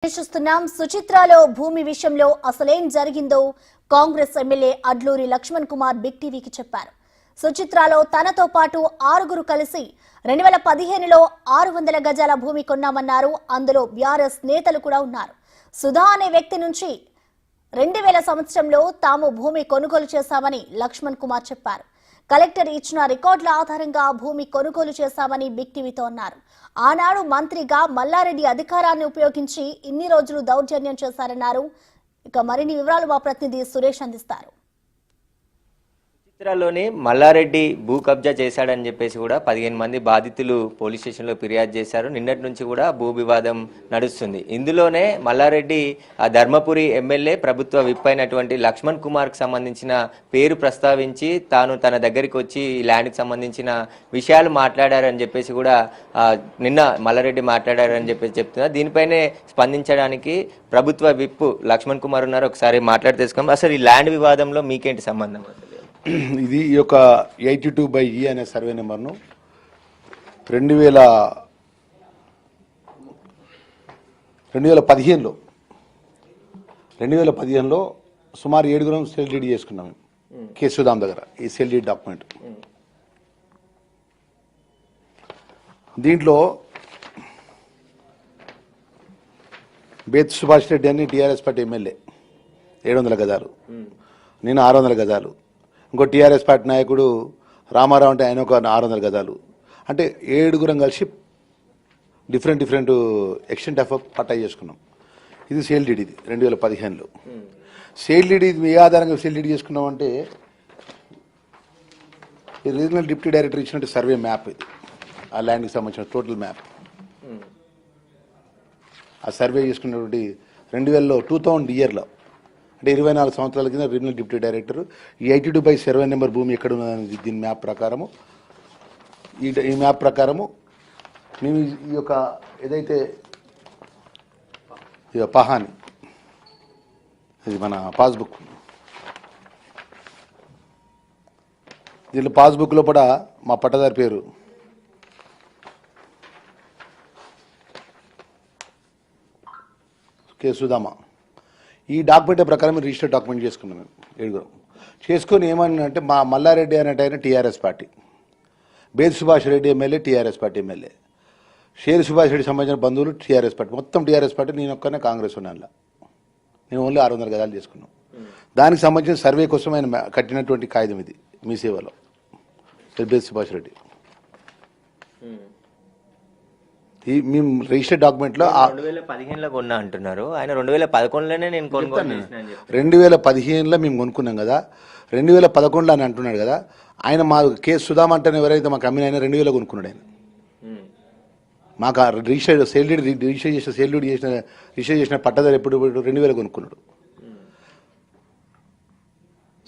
చూస్తున్నాం. సుచిత్రాలో భూమి విషయంలో అసలేం జరిగిందో కాంగ్రెస్ ఎమ్మెల్యే అడ్లూరి లక్ష్మణ్ కుమార్ బిగ్ టీవీకి చెప్పారు. సుచిత్రాలో తనతో పాటు 6గురు కలిసి 2015లో 600 గజాల భూమి కొన్నామన్నారు. అందులో బీఆర్ఎస్ నేతలు కూడా ఉన్నారు. సుధా అనే వ్యక్తి నుంచి 2000 సంవత్సరంలో తాము భూమి కొనుగోలు చేశామని లక్ష్మణ్ కుమార్ చెప్పారు. కలెక్టర్ ఇచ్చిన రికార్డుల ఆధారంగా భూమి కొనుగోలు చేశామని బిగ్ టీవీతో అన్నారు. ఆనాడు మంత్రిగా మల్లారెడ్డి అధికారాన్ని ఉపయోగించి ఇన్ని రోజులు దౌర్జన్యం చేశారన్నారు. ఇక మరిన్ని వివరాలు మా ప్రతినిధి సురేష్ అందిస్తారు. చిత్రాల్లోనే మల్లారెడ్డి భూ కబ్జా చేశాడని చెప్పేసి కూడా 15 మంది బాధితులు పోలీస్ స్టేషన్లో ఫిర్యాదు చేశారు. నిన్నటి నుంచి కూడా భూ వివాదం నడుస్తుంది. ఇందులోనే మల్లారెడ్డి ధర్మపురి ఎమ్మెల్యే ప్రభుత్వ విప్ అయినటువంటి లక్ష్మణ్ కుమార్కి సంబంధించిన పేరు ప్రస్తావించి తాను తన దగ్గరికి వచ్చి ఈ ల్యాండ్కి సంబంధించిన విషయాలు మాట్లాడారని చెప్పేసి కూడా నిన్న మల్లారెడ్డి మాట్లాడారని చెప్పేసి చెప్తున్నారు. దీనిపైనే స్పందించడానికి ప్రభుత్వ విప్ లక్ష్మణ్ కుమార్ ఉన్నారు. ఒకసారి మాట్లాడి తెలుసుకోండి. అసలు ఈ ల్యాండ్ వివాదంలో మీకేంటి సంబంధం? ఇది ఈ యొక్క 82/E అనే సర్వే నెంబర్ను 2015లో సుమారు 7గురం సెల్ డీడ్ చేసుకున్నాం కే సుధాం దగ్గర. ఈ సెల్ డీడ్ డాక్యుమెంట్ దీంట్లో బేత్ సుభాష్ రెడ్డి అని టీఆర్ఎస్ పార్టీ ఎమ్మెల్యే 700 గజాలు, నేను 600 గజాలు, ఇంకో టీఆర్ఎస్ పార్టీ నాయకుడు రామారావు అంటే ఆయన ఒక 600 గజాలు, అంటే 7గురం కలిసి డిఫరెంట్ ఎక్స్టెంట్ ఆఫ్ పట్టా చేసుకున్నాం. ఇది సేల్ డీడ్. ఇది 2015లో సేల్ డీడ్. ఇది ఏ ఆధారంగా సేల్ డీడ్ చేసుకున్నాం అంటే ఈ రీజనల్ డిప్యూటీ డైరెక్టర్ ఇచ్చినట్టు సర్వే మ్యాప్. ఇది ఆ ల్యాండ్కి సంబంధించిన టోటల్ మ్యాప్. ఆ సర్వే చేసుకున్నటువంటి 2000 ఇయర్లో అంటే 24 సంవత్సరాల కింద రీజనల్ డిప్యూటీ డైరెక్టర్ ఈ 82 సర్వే నెంబర్ భూమి ఎక్కడ ఉన్నదని దీని మ్యాప్ ప్రకారము ఈ మ్యాప్ ప్రకారము మేము ఈ యొక్క ఏదైతే ఇక పహాని ఇది మన పాస్బుక్, దీంట్లో పాస్బుక్లో కూడా మా పట్టదారి పేరు కే సుధామ. ఈ డాక్యుమెంట్ ప్రకారం రిజిస్టర్ డాక్యుమెంట్ చేసుకున్నాం మేము 7గురం. చేసుకొని ఏమన్నా మా మల్లారెడ్డి అనేట ఆయన టీఆర్ఎస్ పార్టీ, బేద్ Subhash Reddy MLA TRS party MLA, షేర్ సుభాష్ రెడ్డి సంబంధించిన బంధువులు టీఆర్ఎస్ పార్టీ, మొత్తం టీఆర్ఎస్ పార్టీ. నేను ఒక్కనే కాంగ్రెస్ ఉన్నాను. మేము ఓన్లీ 600 గజాలు చేసుకున్నాం. దానికి సంబంధించిన సర్వే కోసం ఆయన కట్టినటువంటి కాగితం ఇది మీ సేవలో బేద్ సుభాష్ రెడ్డి. ఈ మేము రిజిస్టర్డ్ డాక్యుమెంట్లో 2015లో కొన్నా అంటున్నారు. ఆయన 2011లోనే నేను కొనుగోలు చేశాను. 2015లో మేము కొనుక్కున్నాం కదా, 2011లో అని అంటున్నాడు కదా. ఆయన మా కే సుధామ్ అంటే ఎవరైతే మాకు అమ్మిన ఆయన 2000లో కొనుక్కున్నాడు. ఆయన మాకు రిజిస్టర్ చేసిన పట్టదారు ఎప్పుడు 2000 కొనుక్కున్నాడు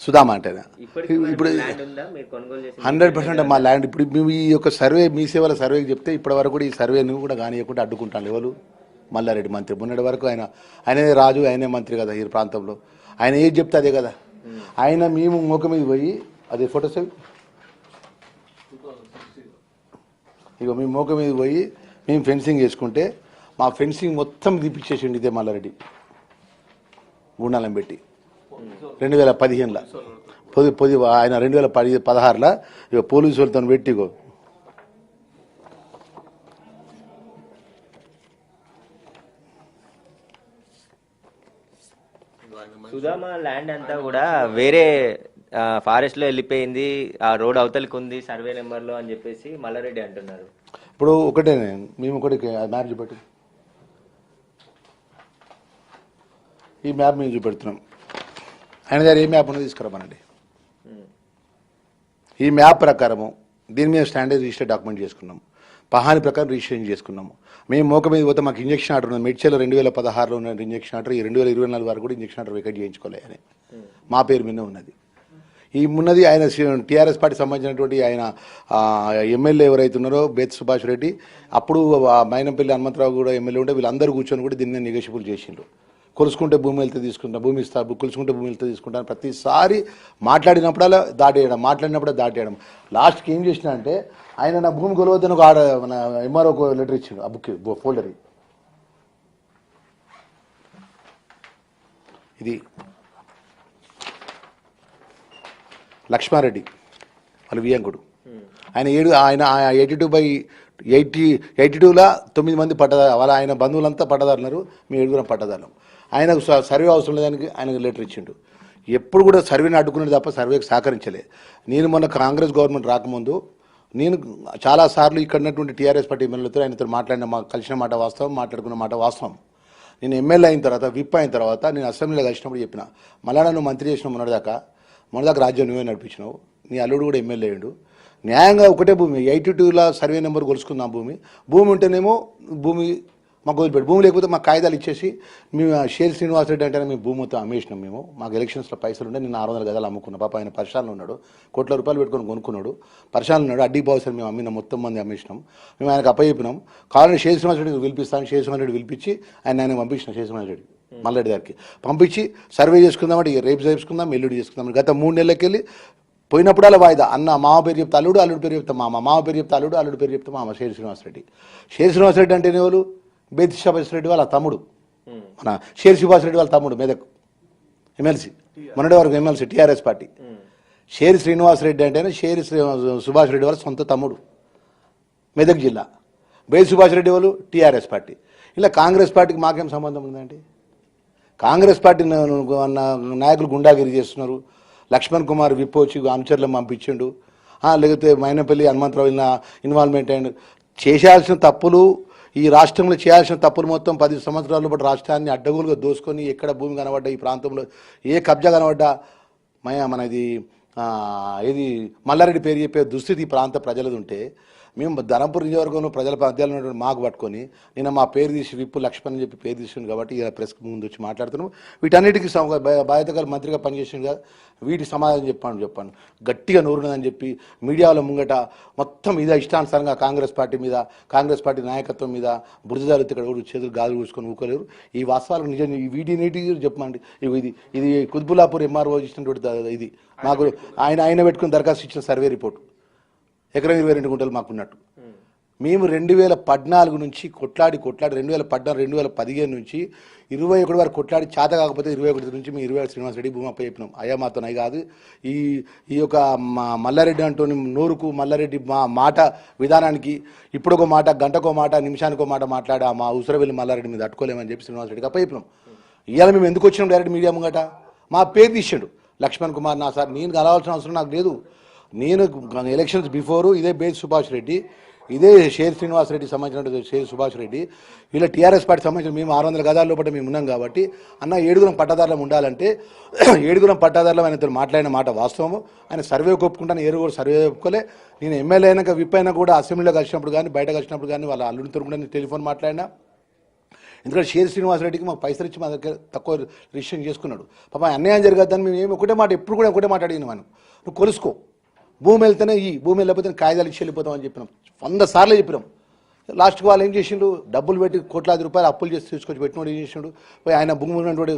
సుధామ అంటే. ఇప్పుడు 100% మా ల్యాండ్. ఇప్పుడు మేము ఈ యొక్క సర్వే మీ సేవల సర్వేకి చెప్తే ఇప్పటి వరకు కూడా ఈ సర్వేను కూడా కానియకుండా అడ్డుకుంటాను. ఎవరు? మల్లారెడ్డి మంత్రి. మొన్నటి వరకు ఆయనే రాజు, ఆయనే మంత్రి కదా ఈ ప్రాంతంలో. ఆయన ఏది చెప్తే అదే కదా. ఆయన మేము మొక్క మీద పోయి అదే ఫోటోస్ ఇక మేము మొక్క మీద పోయి మేము ఫెన్సింగ్ వేసుకుంటే మా ఫెన్సింగ్ మొత్తం తీపిచ్చేసిండి ఇదే మల్లారెడ్డి గుండాలం పెట్టి 2015లో. పొది ఆయన 2016లో ఇక పోలీసు వాళ్ళతో పెట్టి సుధామ ల్యాండ్ అంతా కూడా వేరే ఫారెస్ట్ లో వెళ్ళిపోయింది, ఆ రోడ్ అవతలికి ఉంది సర్వే నెంబర్లో అని చెప్పేసి మల్లారెడ్డి అంటున్నారు. ఇప్పుడు ఒకటే మేము ఒకటి మ్యాప్ చూపెట్టి ఈ మ్యాప్ మేము చూపెడుతున్నాం. ఆయన దగ్గర ఏ మ్యాప్ ఉన్నది తీసుకురామనండి. ఈ మ్యాప్ ప్రకారము దీని మీద స్టాండర్డ్ రిజిస్టర్ డాక్యుమెంట్ చేసుకున్నాము. పహాని ప్రకారం రిజిస్ట్రేషన్ చేసుకున్నాము. మేము మోక మీద పోతే మాకు ఇంజక్షన్ ఆర్డర్ ఉంది. మెడ్చల్లో 2016లో ఉన్న ఇంజక్షన్ ఆర్డర్ ఈ 2024 వరకు కూడా ఇంజక్షన్ ఆర్డర్ వికెట్ చేయించుకోలేదు అని మా పేరు మీద ఉన్నది. ఈ ఉన్నది ఆయన టీఆర్ఎస్ పార్టీ సంబంధించినటువంటి ఆయన ఎమ్మెల్యే ఎవరైతే ఉన్నారో బేత్ సుభాష్ రెడ్డి, అప్పుడు మైనంపల్లి హనుమంతరావు కూడా ఎమ్మెల్యే ఉంటే వీళ్ళందరూ కూర్చొని కూడా దీన్ని నెగోషియబుల్ చేసిండ్రు. కొలుసుకుంటే భూమి వెళ్తే తీసుకుంటా, భూమి ఇస్తా, కొలుసుకుంటే భూమి వెళ్తే తీసుకుంటాను ప్రతిసారి మాట్లాడినప్పుడల్లా దాటేయడం. లాస్ట్కి ఏం చేసినా అంటే ఆయన నా భూమి కొలవద్దని ఒక మన ఎంఆర్ఓ లెటర్ ఇచ్చాడు. ఆ బుక్ ఫోల్డర్ ఇది లక్ష్మారెడ్డి వాళ్ళ వియంకుడు. ఆయన 82/82లా 9 మంది పట్టదారు, వాళ్ళ ఆయన బంధువులంతా పట్టదారున్నారు, మేము 7 పట్టదారులం. ఆయనకు సర్వే అవసరం లేదానికి ఆయనకు లెటర్ ఇచ్చిండు. ఎప్పుడు కూడా సర్వేని అడ్డుకునేది తప్ప సర్వేకి సహకరించలే. నేను మొన్న కాంగ్రెస్ గవర్నమెంట్ రాకముందు నేను చాలాసార్లు ఇక్కడ ఉన్నటువంటి టీఆర్ఎస్ పార్టీ ఎమ్మెల్యేలతో ఆయనతో కలిసిన మాట వాస్తవం, మాట్లాడుకున్న మాట వాస్తవం. నేను ఎమ్మెల్యే అయిన తర్వాత, విప్ అయిన తర్వాత నేను అసెంబ్లీలో కలిసినప్పుడు చెప్పిన, మళ్ళా నువ్వు మంత్రి చేసిన మొన్నదాకా రాజ్యం నువ్వే నడిపించినావు, నీ అల్లుడు కూడా ఎమ్మెల్యే అయ్యాడు, న్యాయంగా ఒకటే భూమి 82లా సర్వే నెంబర్ కొలుసుకుందాం. భూమి ఉంటేనేమో భూమి మాకు వదిలిపెట్టి, భూమి లేకపోతే మాకు కాగితాలు ఇచ్చేసి మేము షేర్ శ్రీనివాసరెడ్డి అంటే మేము భూమి మొత్తం అమ్మేసినాం. మాకు ఎలక్షన్స్లో పైసలు ఉంటే నేను 600 గదాలు అమ్ముకున్నా. పాప ఆయన పరిశాలలో ఉన్నాడు, కోట్ల రూపాయలు పెట్టుకొని కొనుక్కున్నాడు, పరిశాలలో ఉన్నాడు. అడ్డీ బావుసలు మేము అమ్మినాం, మొత్తం మంది అమ్మేసినాం. మేము ఆయనకు అప్పచెప్పినాం. కావాలని షేర్ శ్రీనివాసరెడ్డికి పిలిపిస్తాను, షేర్ శ్రీనివాసరెడ్డి పిలిపించి ఆయన పంపించిన షేర్ శ్రీనివాసరెడ్డి మల్లారెడ్డి గారికి పంపించి సర్వే చేసుకుందామంటే రేపు చేసుకుందాం, ఎల్లుడి చేసుకుందాం. గత 3 నెలలకెళ్ళి పోయినప్పుడల్లా వాయిదా. అన్న మామ పేరు చెప్తా అల్లుడు, అల్లుడు పేరు చెప్తా మామ, మామ పేరు చెప్తా అల్లుడు, అల్లుడు పేరు చెప్తా మామ. షేర్ శ్రీనివాసరెడ్డి అంటేనే వాళ్ళు బేతి రెడ్డి వాళ్ళ తమ్ముడు, మన షేర్ రెడ్డి వాళ్ళ తమ్ముడు, మెదక్ ఎమ్మెల్సీ, మొన్నటి వరకు MLC TRS party. Sher Srinivasareddy అంటేనే సుభాష్ రెడ్డి వాళ్ళ సొంత తమ్ముడు, మెదక్ జిల్లా. బేతి రెడ్డి వాళ్ళు టీఆర్ఎస్ పార్టీ. ఇలా కాంగ్రెస్ పార్టీకి మాకేం సంబంధం ఉందండి? కాంగ్రెస్ పార్టీ నాయకులు గుండాగిరి చేస్తున్నారు. లక్ష్మణ్ కుమార్ విప్ వచ్చి అనుచరులను పంపించిండు, లేకపోతే మైనపల్లి హనుమంతరావు ఇన్వాల్వ్మెంట్ అయ్యిండు. చేయాల్సిన తప్పులు, ఈ రాష్ట్రంలో చేయాల్సిన తప్పులు మొత్తం 10 సంవత్సరాల పాటు రాష్ట్రాన్ని అడ్డగోలుగా దోసుకొని ఎక్కడ భూమి కనబడ్డా, ఈ ప్రాంతంలో ఏ కబ్జా కనబడ్డా మనది ఇది మల్లారెడ్డి పేరు చెప్పే దుస్థితి ఈ ప్రాంత ప్రజలది ఉంటే, మేము ధర్మపురి నియోజకవర్గంలో ప్రజల మధ్యలో ఉన్నటువంటి మాకు పట్టుకొని నిన్న మా పేరు తీసి విప్పు లక్ష్మణ్ అని చెప్పి పేరు తీసిండు కాబట్టి ఇలా ప్రెస్ ముందు వచ్చి మాట్లాడుతున్నాం. వీటన్నిటికీ బాధ్యతగా మంత్రిగా పనిచేసింది కదా, వీటి సమాధానం చెప్పాను. గట్టిగా నూరునదని చెప్పి మీడియాలో ముంగట మొత్తం ఇదే ఇష్టానుసారంగా కాంగ్రెస్ పార్టీ మీద, కాంగ్రెస్ పార్టీ నాయకత్వం మీద బురదజాలు ఇక్కడ చేతులు గాలు కూసుకొని ఊకోలేరు. ఈ వాస్తవాలకు నిజం వీటి చెప్పమండి. ఇది కుత్బుల్లాపూర్ ఎంఆర్ఓ ఇచ్చినటువంటి ఇది మాకు ఆయన పెట్టుకుని దరఖాస్తు ఇచ్చిన సర్వే రిపోర్టు. ఎకరం 22 గుంటలు మాకున్నట్టు. మేము 2014 నుంచి కొట్లాడి 2015 నుంచి 21 వరకు కొట్లాడి చేత కాకపోతే 21 నుంచి మేము 27 శ్రీనివాసరెడ్డి భూమి అప్ప చెప్పినాం. అయ్యా మాతో అయి కాదు, ఈ యొక్క మల్లారెడ్డి అంటూని నోరుకు మల్లారెడ్డి మా మాట విధానానికి ఇప్పుడొక మాట, గంటకో మాట, నిమిషానికో మాట మాట్లాడి మా ఉసిరవెల్లి మల్లారెడ్డి మీద తట్టుకోలేమని చెప్పి శ్రీనివాసరెడ్డికి అప్ప చెప్పినాం. ఇవాళ మేము ఎందుకు వచ్చినాం డైరెక్ట్ మీడియా ముంగట? మా పేరు తీసాడు లక్ష్మణ్ కుమార్. నా సార్ నేను కలవాల్సిన అవసరం నాకు లేదు. నేను ఎలక్షన్స్ బిఫోరు ఇదే బేస్ సుభాష్ రెడ్డి, ఇదే షేర్ శ్రీనివాసరెడ్డి సంబంధించిన షేర్ సుభాష్ రెడ్డి, వీళ్ళ టీఆర్ఎస్ పార్టీ సంబంధించిన మేము 600 గదాల లోపల మేము ఉన్నాం కాబట్టి, అన్న 7 పట్టాదారులం ఉండాలంటే 7 పట్టాదారులం ఆయనతో మాట్లాడిన మాట వాస్తవము. ఆయన సర్వే ఒప్పుకుంటాను, కూడా సర్వే ఒప్పుకోలే. నేను ఎమ్మెల్యే అయినాక విప్ అయినా కూడా అసెంబ్లీలో కలిసినప్పుడు కానీ, బయట కలిసినప్పుడు కానీ వాళ్ళ అల్లుడితో కూడా నేను టెలిఫోన్ మాట్లాడినా. ఎందుకంటే షేర్ శ్రీనివాసరెడ్డికి మాకు పైసలు ఇచ్చి మా దగ్గర తక్కువ రిజిస్ట్రేషన్ చేసుకున్నాడు. పాప అన్యాయం జరగద్దని మేము ఏమి ఒకటే మాట, ఎప్పుడు కూడా ఒకటే మాట అడిగిన మనం, నువ్వు కొలుసుకో, భూమి వెళ్తేనే ఈ భూమి వెళ్ళకపోతే కాగితాలు ఇచ్చి వెళ్ళిపోతాం అని చెప్పినాం. 100 సార్లు చెప్పినాం. లాస్ట్కి వాళ్ళు ఏం చేసిండు, డబ్బులు పెట్టి కోట్లాది రూపాయలు అప్పులు చేసి తీసుకొచ్చి పెట్టినోడు ఏం చేసిండు, ఆయన భూమి ఉన్నటువంటి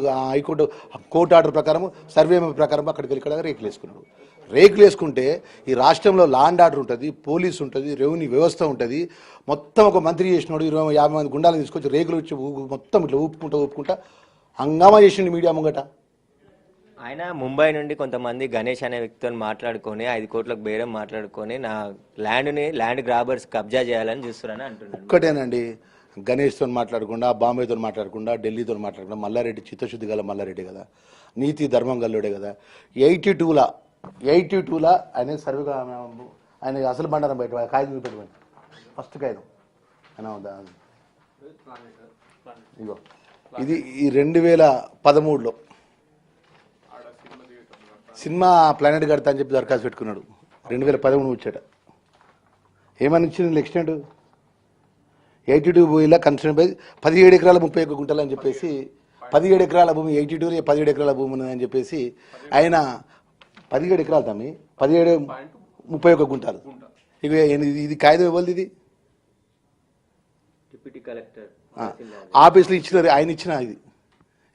కోర్టు ఆర్డర్ ప్రకారం, సర్వే ప్రకారం అక్కడికి వెళ్ళి ఇక్కడ రేకులు వేసుకున్నాడు. రేకులు వేసుకుంటే ఈ రాష్ట్రంలో లా అండ్ ఆర్డర్ ఉంటుంది, పోలీసు ఉంటుంది, రెవెన్యూ వ్యవస్థ ఉంటుంది. మొత్తం ఒక మంత్రి చేసినాడు 20-50 మంది గుండాలను తీసుకొచ్చి రేకులు వచ్చి మొత్తం ఇట్లా ఊపుకుంటా హంగామా చేసిండు మీడియా ముంగట. ఆయన ముంబై నుండి కొంతమంది గణేష్ అనే వ్యక్తితో మాట్లాడుకొని 5 కోట్లకు బేరం మాట్లాడుకొని నా ల్యాండ్ గ్రాబర్స్ కబ్జా చేయాలని చూస్తున్నారని అంటున్నారు. ఒక్కటేనండి, గణేష్తో మాట్లాడకుండా, బాంబేతో మాట్లాడకుండా, ఢిల్లీతో మాట్లాడకుండా, మల్లారెడ్డి చిత్తశుద్ధి గల మల్లారెడ్డి కదా, నీతి ధర్మం గల్లోడే కదా. 82లా ఆయన సర్వేగా ఆయన అసలు బండారం బయట కాగితం పెట్టమని ఫస్ట్ కాగితం ఇగో ఇది ఈ 2013లో సినిమా ప్లానెట్ కడతా అని చెప్పి దరఖాస్తు పెట్టుకున్నాడు. 2013 వచ్చాట. ఏమని ఇచ్చింది ఎక్స్టెంట్ 82 భూమిలో కన్స్ట్రక్షన్ బై 17 ఎకరాల 31 గుంటలు అని చెప్పేసి, 17 ఎకరాల భూమి 82 17 ఎకరాల భూమి ఉన్నదని చెప్పేసి ఆయన 17 ఎకరాలు తమ్మి 17 31 గుంటలు. ఇక ఇది కాగితం ఇవ్వాలి. ఇది డిప్యూటీ కలెక్టర్ ఆఫీస్లో ఇచ్చినారు, ఆయన ఇచ్చిన ఇది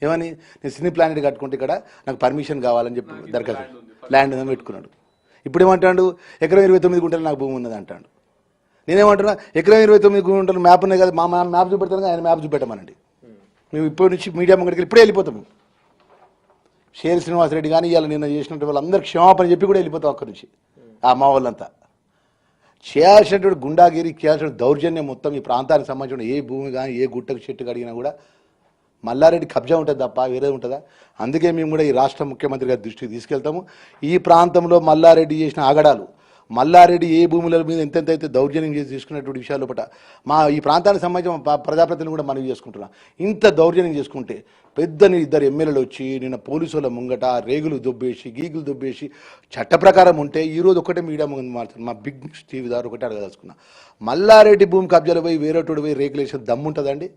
ఏమని, నేను సినీ ప్లానెట్ కట్టుకుంటే ఇక్కడ నాకు పర్మిషన్ కావాలని చెప్పి దరఖాస్తు ల్యాండ్ ఉందని పెట్టుకున్నాడు. ఇప్పుడు ఏమంటాడు, ఎకరం 29 గుంటలు నాకు భూమి ఉన్నది అంటాడు. నేనేమంటున్నా, ఎకరం 29 గుంటలు మ్యాప్ ఉన్నాయి కదా, మా మ్యాప్ చూపెడతాను, ఆయన మ్యాప్ చూపెట్టమనండి. మేము ఇప్పటి నుంచి మీడియా ముంగడికి ఇప్పుడే వెళ్ళిపోతాం. షేర్ శ్రీనివాసరెడ్డి కానీ ఇవాళ నిన్న చేసినట్టు వాళ్ళందరూ క్షమాపణ చెప్పి కూడా వెళ్ళిపోతాం అక్కడి నుంచి మా వాళ్ళంతా. చేయాల్సినటువంటి గుండాగిరి, చేయాల్సిన దౌర్జన్యం మొత్తం ఈ ప్రాంతానికి సంబంధించిన ఏ భూమి కానీ ఏ గుట్టకు చెట్టు కడిగినా కూడా మల్లారెడ్డి కబ్జా ఉంటుంది తప్ప వేరే ఉంటుందా? అందుకే మేము కూడా ఈ రాష్ట్ర ముఖ్యమంత్రి గారి దృష్టికి తీసుకెళ్తాము. ఈ ప్రాంతంలో మల్లారెడ్డి చేసిన ఆగడాలు, మల్లారెడ్డి ఏ భూముల మీద ఎంతెంత అయితే దౌర్జన్యం చేసి తీసుకున్నటువంటి విషయాల లోపల ఈ ప్రాంతానికి సంబంధించిన ప్రజాప్రతినిధులు కూడా మనవి చేసుకుంటున్నాం. ఇంత దౌర్జన్యం చేసుకుంటే పెద్దని 2 ఎమ్మెల్యేలు వచ్చి నిన్న పోలీసుల ముంగట రేగులు దొబ్బేసి గీగులు దొబ్బేసి చట్ట ప్రకారం ఉంటే ఈరోజు ఒకటే మీడియా ముందు మాట్లాడుతుంది. మా బిగ్ టీవీ ద్వారా ఒకటే అడగదలుచుకున్నా, మల్లారెడ్డి భూమి కబ్జాలు పోయి వేరేటోడు పోయి రేగులేసిన దమ్ముంటుందండి?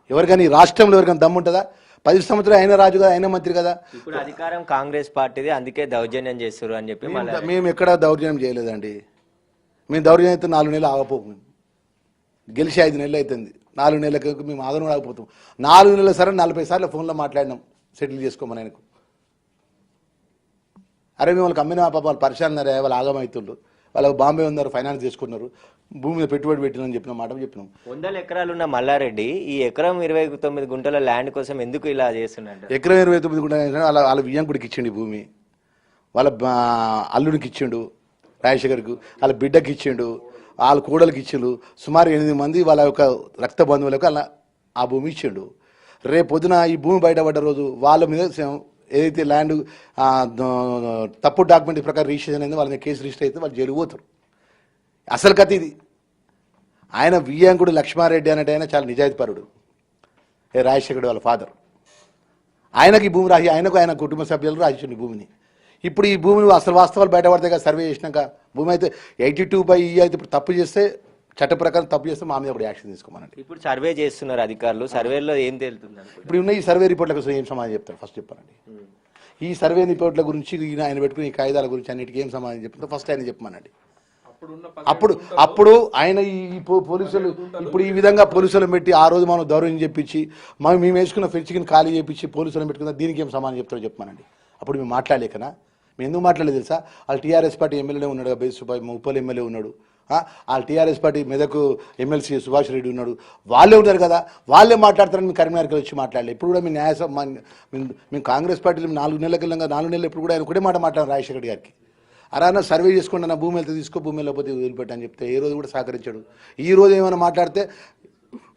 ఎవరికైనా ఈ రాష్ట్రంలో ఎవరికైనా దమ్ముంటుందా? 10 సంవత్సరాలు అయిన రాజు కదా, అయిన మంత్రి కదా. ఇప్పుడు అధికారం కాంగ్రెస్ పార్టీది, అందుకే దౌర్జన్యం చేస్తారు అని చెప్పి మేము ఎక్కడ దౌర్జన్యం చేయలేదండి. మేము దౌర్జన్యం అయితే 4 నెలలు ఆగపోము. గెలిచి 5 నెలలు అవుతుంది. 4 నెలలకు మేము ఆగను ఆగిపోతాం. 4 నెలల సరే 40 సార్లు ఫోన్లో మాట్లాడినాం సెటిల్ చేసుకోమని ఆయనకు. అరే మేము వాళ్ళకి అమ్మిన పాప వాళ్ళు పరిశాన్ ఉన్నారే, వాళ్ళు ఆగమవుతుండ్రు, వాళ్ళకి బాంబే ఉన్నారు, ఫైనాన్స్ చేసుకున్నారు, భూమి మీద పెట్టుబడి పెట్టినని చెప్పిన మాట చెప్పినాం. 100 ఎకరాలు ఉన్న మల్లారెడ్డి ఈ ఎకరం 29 గుంటల ల్యాండ్ కోసం ఎందుకు ఇలా చేస్తున్నాడు? ఎకరం 29 గుంటల వాళ్ళ వియ్యంకుడికి ఇచ్చిండు భూమి, వాళ్ళ అల్లుడికి ఇచ్చిండు రాజశేఖర్కు, వాళ్ళ బిడ్డకి ఇచ్చిండు, వాళ్ళ కోడలికి ఇచ్చిండు. సుమారు 8 మంది వాళ్ళ యొక్క రక్త బంధువులకు అలా ఆ భూమి ఇచ్చిండు. రేపు పొద్దున ఈ భూమి బయటపడ్డ రోజు వాళ్ళ మీద ఏదైతే ల్యాండ్ తప్పు డాక్యుమెంట్ ప్రకారం రిజిస్ట్రేషన్ అయిందో వాళ్ళ మీద కేసు రిజిస్టర్ అయితే వాళ్ళు జైలుకు పోతారు. అసలు కథ ఇది. ఆయన వియ్యంకుడు లక్ష్మారెడ్డి అనేటి ఆయన చాలా నిజాయితీపరుడు. రాజశేఖరుడు వాళ్ళ ఫాదర్. ఆయనకి ఈ భూమి రాసి ఆయనకు ఆయన కుటుంబ సభ్యులు రాసిండు భూమిని. ఇప్పుడు ఈ భూమిని అసలు వాస్తవాలు బయటపడతాయి కదా, సర్వే చేసినాక. భూమి అయితే 82/E అయితే ఇప్పుడు తప్పు చేస్తే చట్ట ప్రకారం తప్పు చేస్తే మా మీద ఇప్పుడు యాక్షన్ తీసుకోమనండి. ఇప్పుడు సర్వే చేస్తున్నారు అధికారులు, సర్వేలో ఏం తేలుతుంది? ఇప్పుడు ఉన్న ఈ సర్వే రిపోర్ట్ల కోసం ఏం సమాధానం చెప్తారు ఫస్ట్ చెప్పానండి. ఈ సర్వే రిపోర్ట్ల గురించి ఆయన పెట్టుకుని ఈ కాయిదాల గురించి అన్నిటికీ ఏం సమాధానం చెప్తారు ఫస్ట్ ఆయన చెప్పమనండి. అప్పుడు ఆయన ఈ పోలీసులు ఇప్పుడు ఈ విధంగా పోలీసులను పెట్టి ఆ రోజు మనం దౌర్యం చెప్పించి మేము వేసుకున్న ఫెన్సింగ్ని ఖాళీ చేయించి పోలీసులను పెట్టుకున్న దీనికి ఏం సమాధానం చెప్తారో చెప్పమనండి. అప్పుడు మేము మాట్లాడలేకనా? మేము ఎందుకు మాట్లాడలేదు తెలుసా? వాళ్ళు టీఆర్ఎస్ పార్టీ ఎమ్మెల్యేనే ఉన్నాడు, బేసుబాయి ముప్పల్ ఎమ్మెల్యే ఉన్నాడు, వాళ్ళ TRS party Medak MLC Subhash Reddy ఉన్నాడు, వాళ్ళే ఉన్నారు కదా, వాళ్ళే మాట్లాడతారని మేము కరీంనగర్కి వచ్చి మాట్లాడలేదు. ఇప్పుడు కూడా మీ మేము కాంగ్రెస్ పార్టీలో 4 నెలల కింద 4 నెలలు ఇప్పుడు కూడా ఆయన ఒకటే మాట మాట్లాడారు రాజశేఖర్ గారికి. అలా సర్వే చేసుకోండి, నా భూమి వెళ్తే తీసుకో, భూమి వెళ్ళకపోతే వదిలిపెట్టని చెప్తే ఏ రోజు కూడా సహకరించాడు. ఈ రోజు ఏమైనా మాట్లాడితే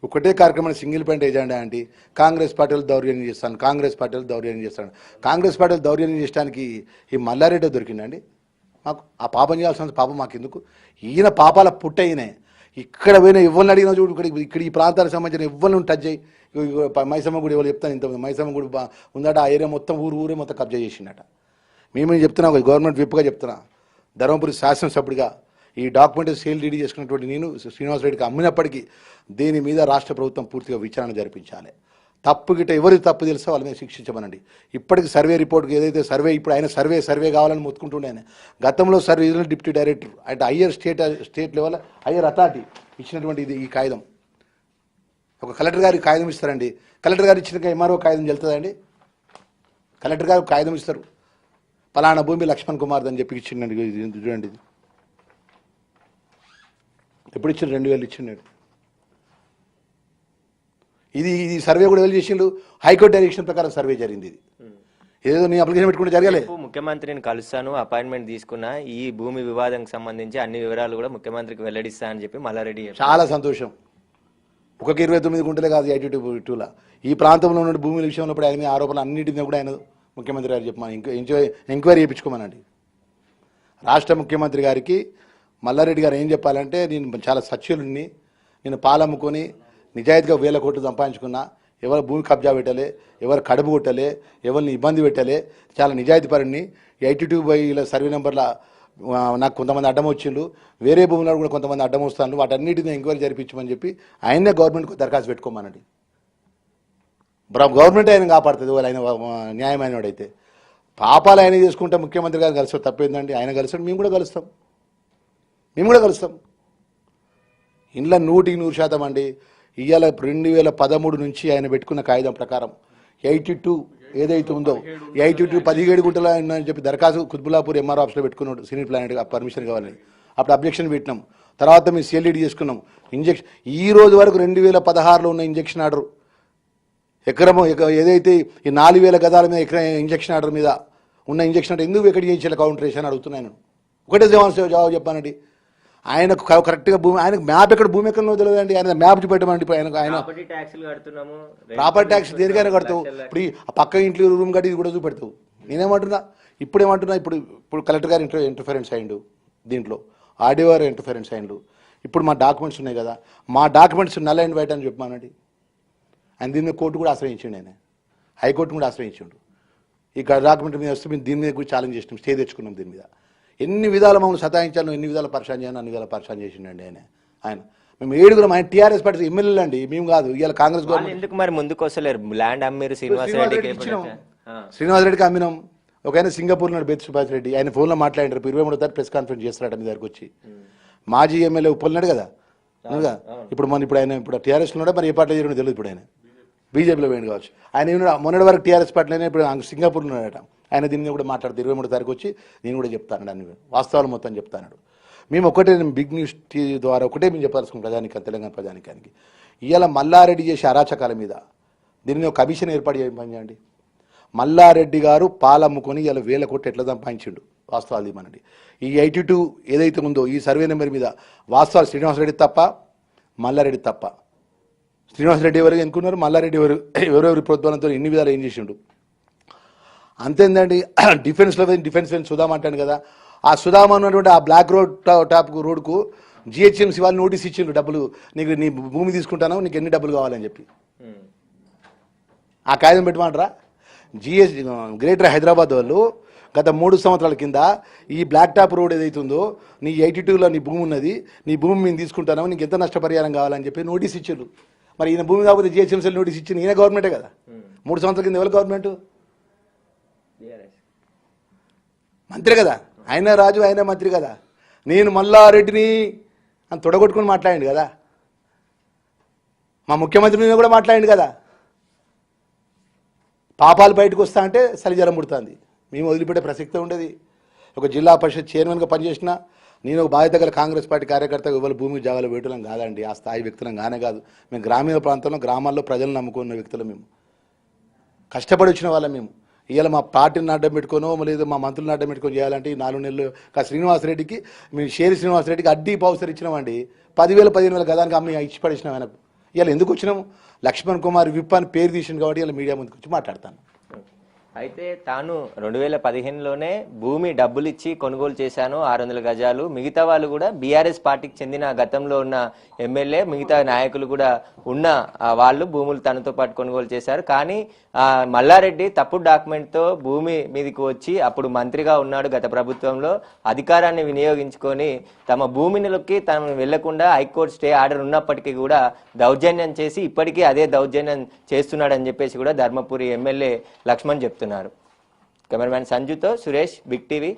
ఒకటే కార్యక్రమాన్ని సింగిల్ పాయింట్ ఏజెండా అంటే కాంగ్రెస్ పార్టీలు దౌర్జన్యం చేస్తాను, కాంగ్రెస్ పార్టీలు దౌర్జన్యం చేస్తాను. కాంగ్రెస్ పార్టీలు దౌర్జన్యం చేయడానికి ఈ మల్లారెడ్డి దొరికిందండి మాకు. ఆ పాపం చేయాల్సిన పాపం మాకు ఎందుకు? ఈయన పాపాల పుట్ట ఈయనే. ఇక్కడ పోయినా ఎవరిని అడిగినా చూడు, ఇక్కడ ఈ ప్రాంతానికి సంబంధించిన ఎవరిని టచ్ చేయి. మైసమ్మ గుడి ఎవరు చెప్తాను, ఇంత మైసమ్మ గుడి ఉందట, ఆ ఏరియా మొత్తం ఊరే మొత్తం కబ్జా చేసిండట. మేమేం చెప్తున్నా, గవర్నమెంట్ విప్గా చెప్తున్నా, ధర్మపురి శాసనసభ్యుడిగా ఈ డాక్యుమెంట్ సేల్ డీడీ చేసుకున్నటువంటి నేను శ్రీనివాసరెడ్డికి అమ్మినప్పటికీ దీని మీద రాష్ట్ర ప్రభుత్వం పూర్తిగా విచారణ జరిపించాలి. తప్పు గిట్ట ఎవరికి తప్పు తెలుసో వాళ్ళ మీద శిక్షించమనండి. ఇప్పటికి సర్వే రిపోర్ట్కి ఏదైతే సర్వే ఇప్పుడు ఆయన సర్వే కావాలని మొత్తుకుంటుండే ఆయన. గతంలో రీజనల్ డిప్యూటీ డైరెక్టర్ అంటే higher state level higher authority ఇచ్చినటువంటి ఈ కాగితం ఒక కలెక్టర్ గారికి కాగితం ఇస్తారండి. కలెక్టర్ గారు ఇచ్చిన ఎంఆర్ఓ కాగితం చెల్తుందండి? కలెక్టర్ గారు కాగితం ఇస్తారు, పలానా భూమి లక్ష్మణ్ కుమార్ అని చెప్పి ఇచ్చిండండి. చూడండి, ఇది ఎప్పుడు ఇచ్చిండు? 2000 ఇచ్చిండు. ఇది సర్వే కూడా ఎవరు చేసిండు? హైకోర్టు డైరెక్షన్ ప్రకారం సర్వే జరిగింది. ఇది ఏదో నీ అప్లికేషన్ పెట్టుకుంటే జరగలే. ముఖ్యమంత్రిని కలుస్తాను, అపాయింట్మెంట్ తీసుకున్నా, ఈ భూమి వివాదానికి సంబంధించి అన్ని వివరాలు కూడా ముఖ్యమంత్రికి వెల్లడిస్తా అని చెప్పి మల్లారెడ్డి. చాలా సంతోషం. ఒక 29 గుంటలే కాదు, 82 ఈ ప్రాంతంలో ఉన్న భూముల విషయంలో ఆయన మీద ఆరోపణలు అన్నింటినీ కూడా ఆయన ముఖ్యమంత్రి గారు చెప్పమని ఎంక్వైరీ చేయించుకోమనండి. రాష్ట్ర ముఖ్యమంత్రి గారికి మల్లారెడ్డి గారు ఏం చెప్పాలంటే, నేను చాలా సత్యులుని, నేను పాలమ్ముకొని నిజాయితీగా 1000 కోట్లు సంపాదించుకున్నా, ఎవరు భూమి కబ్జా పెట్టలే, ఎవరు కడుపు కొట్టలే, ఎవరిని ఇబ్బంది పెట్టలే, చాలా నిజాయితీ పరుని. 82/E సర్వే నెంబర్ల నాకు కొంతమంది అడ్డం వచ్చిండు, వేరే భూములలో కూడా కొంతమంది అడ్డం వస్తాను, వాటన్నిటిని ఎంక్వైరీ జరిపించమని చెప్పి ఆయనే గవర్నమెంట్కి దరఖాస్తు పెట్టుకోమనండి. గవర్నమెంట్ ఆయన కాపాడుతుంది ఆయన న్యాయమైన వాడైతే. పాపాలు ఆయన చేసుకుంటే ముఖ్యమంత్రి గారు కలిసాడు, తప్పేందండి? ఆయన కలిసాడు, మేము కూడా కలుస్తాం. ఇంట్లో 100% అండి. ఇవాళ 2013 నుంచి ఆయన పెట్టుకున్న కాగితం ప్రకారం 82 ఏదైతే ఉందో 82 17 గుంటలు అని చెప్పి దరఖాస్తు కుత్బుల్లాపూర్ ఎంఆర్ ఆఫీస్లో పెట్టుకున్నాడు. సీనియర్ ప్లానెట్ పర్మిషన్ కావాలని అప్పుడు అబ్జెక్షన్ పెట్టినాం. తర్వాత మేము CLD చేసుకున్నాం. ఈ రోజు వరకు 2016లో ఉన్న ఇంజక్షన్ ఆర్డర్ ఏదైతే ఈ 4,000 గదాల మీద ఎకరం ఇంజక్షన్ ఆర్డర్ మీద ఉన్న ఇంజక్షన్ ఆర్డర్ ఎందుకు వెకెట్ చేయించాలి కౌంటర్ వేసి అని అడుగుతున్నాను. ఒకటే జవాబు చెప్పానండి. ఆయనకు కరెక్ట్గా భూమి, ఆయనకు మ్యాప్ ఎక్కడ భూమి ఎక్కడో తెలియదండి. ఆయన మ్యాప్ చూపెట్టమండి. ఇప్పుడు ఆయన ప్రాపర్టీ ట్యాక్స్ దేనికైనా కడతావు. ఇప్పుడు ఆ పక్క ఇంట్లో రూమ్ కట్టి ఇది కూడా చూపెడతావు. నేనేమంటున్నా, ఇప్పుడు కలెక్టర్ గారు ఇంటర్ఫరెన్స్ అయ్యిండు దీంట్లో, ఆర్డీఓ గారు ఇంటర్ఫరెన్స్ అయ్యిండు. ఇప్పుడు మా డాక్యుమెంట్స్ ఉన్నాయి కదా, మా డాక్యుమెంట్స్ నల్ అండ్ వైట్ అని చెప్పమానండి. ఆయన దీని మీద కోర్టు కూడా ఆశ్రయించండి, ఆయన హైకోర్టు కూడా ఆశ్రయించండు. ఈ డాక్యుమెంట్ మీద వస్తే మేము దీని మీద కూడా ఛాలెంజ్ చేసినాం, స్టే తెచ్చుకున్నాం. దీని మీద ఎన్ని విధాలు మమ్మల్ని సతాయించాను, ఎన్ని విధాలు పరిశాన్ చేయను, అన్ని విధాలు పరిశాన్ చేసిండండి ఆయన. మేము 7 ఆయన టీఆర్ఎస్ పార్టీ ఎమ్మెల్యేలు అండి, మేము కాదు. ఇవాళ కాంగ్రెస్ గవర్నమెంట్ ఎందుకు మరి ముందుకు వస్తలేరు? ల్యాండ్ అమ్మిరు శ్రీనివాసరెడ్డికి అమ్మినాం. ఒక ఆయన సింగపూర్ నాడు బెత్ సుభాష్ రెడ్డి, ఆయన ఫోన్లో మాట్లాడారు. 23వ తారీఖు ప్రెస్ కాన్ఫరెన్స్ చేస్తారట మీ దగ్గరకు వచ్చి. మాజీ ఎమ్మెల్యే ఉప్పలనాడు కదా, ఇప్పుడు ఆయన టీఆర్ఎస్ ఉన్నాడో మరి ఏ పార్టీలో చేరడం తెలియదు. ఇప్పుడు ఆయన బీజేపీలో పోయింది కావచ్చు. ఆయన మొన్నటి వరకు టీఆర్ఎస్ పార్టీలోనే, ఇప్పుడు సింగపూర్ ఉన్నాడట. ఆయన దీని మీద కూడా మాట్లాడుతూ 23వ తారీఖు వచ్చి నేను కూడా చెప్తాను, అన్ని వాస్తవాలు మొత్తం చెప్తాను. మేము ఒకటే బిగ్ న్యూస్ టీవీ ద్వారా ఒకటే మేము చెప్పాల్సుకున్నాం ప్రజానికి, తెలంగాణ ప్రజానికానికి. ఇవాళ మల్లారెడ్డి చేసే అరాచకాల మీద దీని మీద ఒక కమిషన్ ఏర్పాటు చేయండి. మల్లారెడ్డి గారు పాలమ్ముకొని ఇలా 1,000 కోట్లు ఎట్లా సంపాదించిండు, వాస్తవాలు ఇవ్వనండి. ఈ 82 ఏదైతే ఉందో ఈ సర్వే నెంబర్ మీద వాస్తవాలు శ్రీనివాసరెడ్డి తప్ప, మల్లారెడ్డి తప్ప. శ్రీనివాసరెడ్డి ఎవరు ఎన్నుకున్నారు, మల్లారెడ్డి ఎవరెవరి ప్రోద్బలంతో ఎన్ని విధాలు ఏం చేసిండు అంతేందండి. డిఫెన్స్లో డిఫెన్స్ సుధామ అంటాను కదా, ఆ సుధామ ఉన్నటువంటి ఆ బ్లాక్ రోడ్కు జిహెచ్ఎంసీ వాళ్ళు నోటీస్ ఇచ్చిండ్రు, డబ్బులు నీకు నీ భూమి తీసుకుంటాను, నీకు ఎన్ని డబ్బులు కావాలని చెప్పి. ఆ కాగితం పెట్టమంటారా? గ్రేటర్ హైదరాబాద్ వాళ్ళు గత 3 సంవత్సరాల కింద ఈ బ్లాక్ టాప్ రోడ్ ఏదైతుందో నీ 82లో నీ భూమి ఉన్నది, నీ భూమి మేము తీసుకుంటాను, నీకు ఎంత నష్టపరిహారం కావాలని చెప్పి నోటీస్ ఇచ్చారు. మరి ఈయన భూమి కాకపోతే జిహెచ్ఎంసీలు నోటీస్ ఇచ్చింది ఈయన గవర్నమెంటే కదా. 3 సంవత్సరాల కింద ఎవరు గవర్నమెంట్? మంత్రి కదా ఆయన, రాజు ఆయన మంత్రి కదా. నేను మల్లారెడ్డిని అని తొడగొట్టుకుని మాట్లాడిండు కదా, మా ముఖ్యమంత్రి మీద కూడా మాట్లాడిండు కదా. పాపాలు బయటకు వస్తా అంటే చలిజలం పుడుతుంది, మేము వదిలిపెట్టే ప్రసక్తే ఉండేది. ఒక జిల్లా పరిషత్ చైర్మన్గా పనిచేసిన నేను ఒక బాధ్యత గల కాంగ్రెస్ పార్టీ కార్యకర్తగా ఇవాళ భూమి జాగాలు వేయటం కాదండి, ఆ స్థాయి వ్యక్తులం కానే కాదు. మేము గ్రామీణ ప్రాంతంలో గ్రామాల్లో ప్రజలను నమ్ముకున్న వ్యక్తులు, మేము కష్టపడి వచ్చిన వాళ్ళం. మేము ఇవాళ మా పార్టీని అడ్డం పెట్టుకోనో లేదా మా మంత్రులను అడ్డం పెట్టుకొని చేయాలంటే ఈ 4 నెలలు శ్రీనివాసరెడ్డికి మేము శ్రీనివాసరెడ్డికి అడ్డీ పౌసర్ ఇచ్చినామండి. 10,000 15,000 గదానికి అమ్మి ఇచ్చి పడేసినాం ఆయనకు. ఇవాళ ఎందుకు వచ్చినాము? లక్ష్మణ్ కుమార్ విప్ అని పేరు తీసింది కాబట్టి ఇలా మీడియా ముందుకు వచ్చి మాట్లాడతాను. అయితే తాను 2015లోనే భూమి డబ్బులు ఇచ్చి కొనుగోలు చేశాను 600 గజాలు. మిగతా వాళ్ళు కూడా బీఆర్ఎస్ పార్టీకి చెందిన గతంలో ఉన్న ఎమ్మెల్యే, మిగతా నాయకులు కూడా ఉన్న వాళ్ళు భూములు తనతో పాటు కొనుగోలు చేశారు. కానీ మల్లారెడ్డి తప్పుడు డాక్యుమెంట్తో భూమి మీదకి వచ్చి అప్పుడు మంత్రిగా ఉన్నాడు గత ప్రభుత్వంలో, అధికారాన్ని వినియోగించుకొని తమ భూమిలోకి తను వెళ్లకుండా హైకోర్టు స్టే ఆర్డర్ ఉన్నప్పటికీ కూడా దౌర్జన్యం చేసి ఇప్పటికీ అదే దౌర్జన్యం చేస్తున్నాడని చెప్పేసి కూడా ధర్మపురి ఎమ్మెల్యే లక్ష్మణ్ చెప్తున్నారు. కెమెరామ్యాన్ సంజుతో సురేష్, బిగ్ టీవీ.